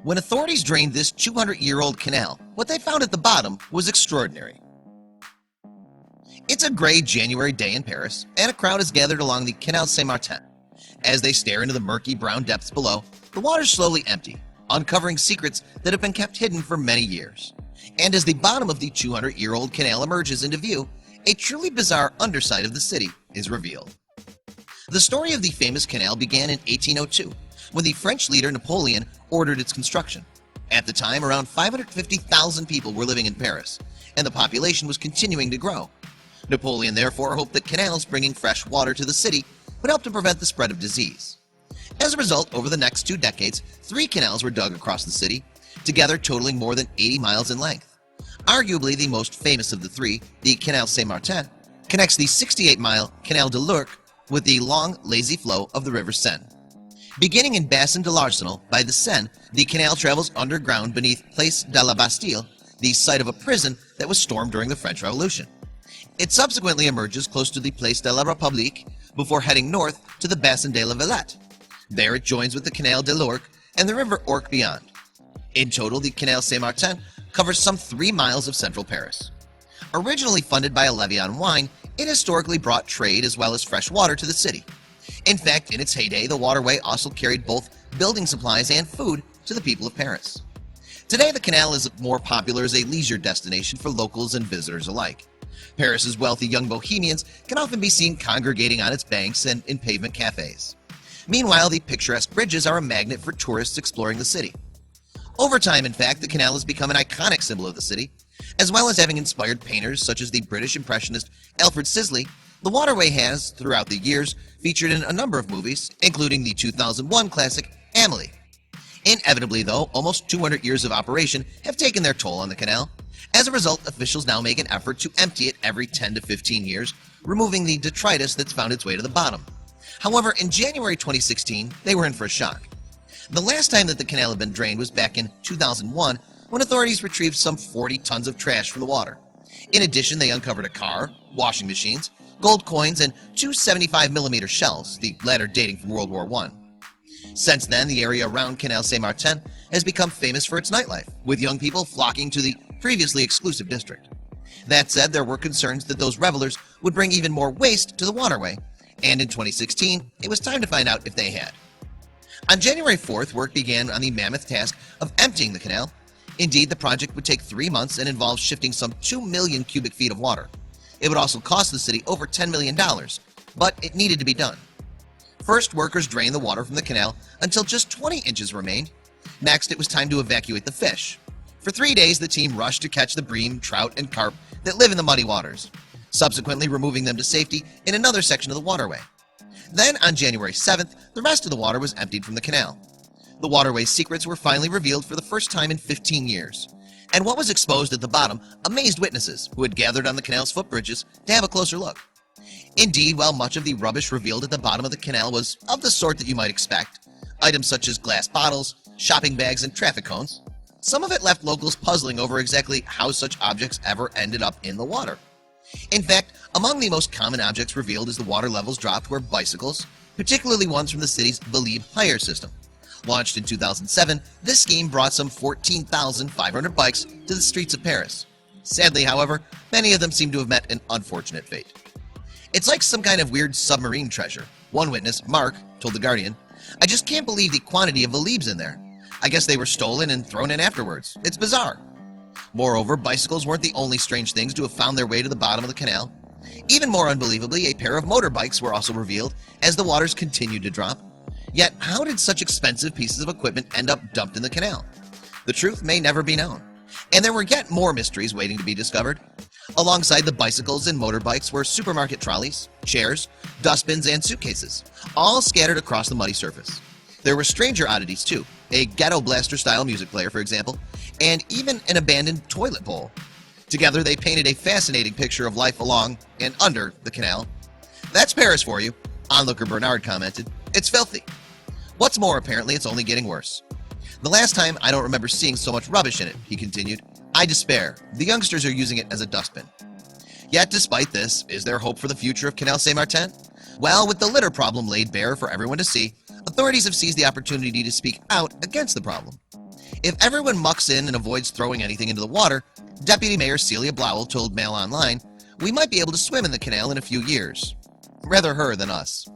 When authorities drained this 200-year-old canal, what they found at the bottom was extraordinary. It's a gray January day in Paris, and a crowd is gathered along the Canal Saint-Martin. As they stare into the murky brown depths below, the waters slowly empty, uncovering secrets that have been kept hidden for many years. And as the bottom of the 200-year-old canal emerges into view, a truly bizarre underside of the city is revealed. The story of the famous canal began in 1802, when the French leader Napoleon ordered its construction. At the time, around 550,000 people were living in Paris, and the population was continuing to grow. Napoleon therefore hoped that canals bringing fresh water to the city would help to prevent the spread of disease. As a result, over the next 2 decades, 3 canals were dug across the city, together totaling more than 80 miles in length. Arguably the most famous of the 3, the Canal Saint-Martin, connects the 68-mile Canal de l'Ourcq with the long, lazy flow of the River Seine. Beginning in Bassin de l'Arsenal by the Seine, the canal travels underground beneath Place de la Bastille, the site of a prison that was stormed during the French Revolution. It subsequently emerges close to the Place de la République before heading north to the Bassin de la Villette. There it joins with the Canal de l'Ourcq and the River Ourcq beyond. In total, the Canal Saint-Martin covers some 3 miles of central Paris. Originally funded by a levy on wine, it historically brought trade as well as fresh water to the city. In fact, in its heyday, the waterway also carried both building supplies and food to the people of Paris. Today, the canal is more popular as a leisure destination for locals and visitors alike. Paris's wealthy young bohemians can often be seen congregating on its banks and in pavement cafes. Meanwhile, the picturesque bridges are a magnet for tourists exploring the city. Over time, in fact, the canal has become an iconic symbol of the city. As well as having inspired painters such as the British impressionist Alfred Sisley, the waterway has, throughout the years, featured in a number of movies, including the 2001 classic Amelie. Inevitably, though, almost 200 years of operation have taken their toll on the canal. As a result, officials now make an effort to empty it every 10 to 15 years, removing the detritus that's found its way to the bottom. However, in January 2016, they were in for a shock. The last time that the canal had been drained was back in 2001, when authorities retrieved some 40 tons of trash from the water. In addition, they uncovered a car, washing machines, gold coins, and 2 75mm shells, the latter dating from World War I. Since then, the area around Canal Saint-Martin has become famous for its nightlife, with young people flocking to the previously exclusive district. That said, there were concerns that those revelers would bring even more waste to the waterway, and in 2016, it was time to find out if they had. On January 4th, work began on the mammoth task of emptying the canal. Indeed, the project would take 3 months and involve shifting some 2 million cubic feet of water. It would also cost the city over $10 million, but it needed to be done. First, workers drained the water from the canal until just 20 inches remained. Next, it was time to evacuate the fish. For 3 days, the team rushed to catch the bream, trout, and carp that live in the muddy waters, subsequently removing them to safety in another section of the waterway. Then, on January 7th, the rest of the water was emptied from the canal. The waterway's secrets were finally revealed for the first time in 15 years. And what was exposed at the bottom amazed witnesses who had gathered on the canal's footbridges to have a closer look. Indeed, while much of the rubbish revealed at the bottom of the canal was of the sort that you might expect, items such as glass bottles, shopping bags, and traffic cones, some of it left locals puzzling over exactly how such objects ever ended up in the water. In fact, among the most common objects revealed as the water levels dropped were bicycles, particularly ones from the city's Believe Hire system. Launched in 2007, this scheme brought some 14,500 bikes to the streets of Paris. Sadly, however, many of them seem to have met an unfortunate fate. It's like some kind of weird submarine treasure. One witness, Mark, told The Guardian, "I just can't believe the quantity of Beliebs in there. I guess they were stolen and thrown in afterwards. It's bizarre." Moreover, bicycles weren't the only strange things to have found their way to the bottom of the canal. Even more unbelievably, a pair of motorbikes were also revealed as the waters continued to drop. Yet, how did such expensive pieces of equipment end up dumped in the canal? The truth may never be known. And there were yet more mysteries waiting to be discovered. Alongside the bicycles and motorbikes were supermarket trolleys, chairs, dustbins, and suitcases, all scattered across the muddy surface. There were stranger oddities too, a ghetto blaster-style music player, for example, and even an abandoned toilet bowl. Together, they painted a fascinating picture of life along and under the canal. "That's Paris for you," onlooker Bernard commented. "It's filthy. What's more, apparently it's only getting worse. The last time I don't remember seeing so much rubbish in it," he continued. "I despair. The youngsters are using it as a dustbin." Yet despite this, is there hope for the future of Canal Saint-Martin? Well, with the litter problem laid bare for everyone to see, authorities have seized the opportunity to speak out against the problem. If everyone mucks in and avoids throwing anything into the water, Deputy Mayor Celia Blowell told Mail Online, we might be able to swim in the canal in a few years. Rather her than us.